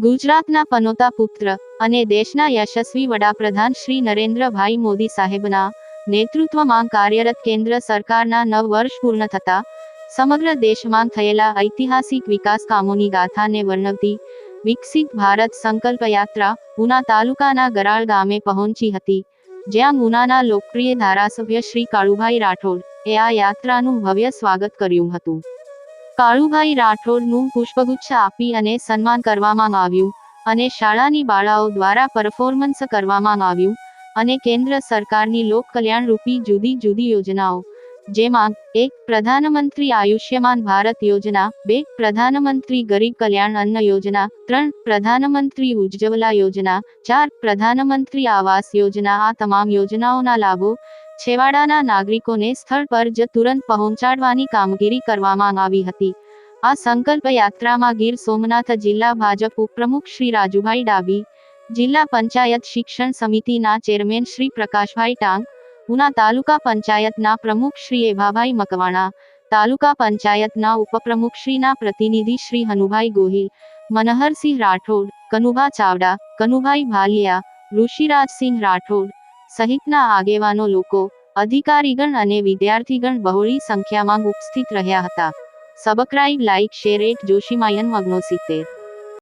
ગુજરાતના પનોતા પુત્ર અને દેશના યશસ્વી વડાપ્રધાન શ્રી નરેન્દ્રભાઈ મોદી સાહેબના નેતૃત્વમાં કાર્યરત કેન્દ્ર સરકારના 9 વર્ષ પૂર્ણ થતા સમગ્ર દેશમાં થયેલા ઐતિહાસિક વિકાસ કામોની ગાથાને વર્ણવતી વિકસિત ભારત સંકલ્પ યાત્રા ઉના તાલુકાના ગરાળ ગામે પહોંચી હતી, જ્યાં ઉનાના લોકપ્રિય ધારાસભ્ય શ્રી કાળુભાઈ રાઠોડ એ આ યાત્રાનું ભવ્ય સ્વાગત કર્યું હતું. કાળુભાઈ રાઠોડનું પુષ્પગુચ્છ આપી અને સન્માન કરવામાં આવ્યું અને શાળાની બાળાઓ દ્વારા પરફોર્મન્સ કરવામાં આવ્યું અને કેન્દ્ર સરકારની લોક કલ્યાણરૂપી જુદી જુદી યોજનાઓ, જેમાં 1. પ્રધાનમંત્રી આયુષ્યમાન ભારત યોજના, 2. પ્રધાનમંત્રી ગરીબ કલ્યાણ અન્ન યોજના, 3. પ્રધાનમંત્રી ઉજ્જવલા યોજના, 4. પ્રધાનમંત્રી આવાસ યોજના આ તમામ યોજનાઓના લાભો છેવાડાના નાગરિકોને સ્થળ પર જ તુરંત પહોંચાડવાની કામગીરી કરવામાં આવી હતી. આ સંકલ્પ યાત્રામાં ગીર સોમનાથ જિલ્લા ભાજપ ઉપપ્રમુખ શ્રી રાજુભાઈ ડાભી, જિલ્લા પંચાયત શિક્ષણ સમિતિના ચેરમેન શ્રી પ્રકાશભાઈ ટાંક, ઉના તાલુકા પંચાયતના પ્રમુખ શ્રી એભાભાઈ મકવાણા, તાલુકા પંચાયતના ઉપપ્રમુખ શ્રીના પ્રતિનિધિ શ્રી હનુભાઈ ગોહિલ, મનહરસિંહ રાઠોડ, કનુભા ચાવડા, કનુભાઈ ભાલિયા, ઋષિરાજસિંહ રાઠોડ સહિતના આગેવાનો લોકો, અધિકારીગણ અને વિદ્યાર્થીગણ બહોળી સંખ્યામાં ઉપસ્થિત રહ્યા હતા. સબસ્ક્રાઇબ, લાઇક, શેર એટ જોશીમાયન 69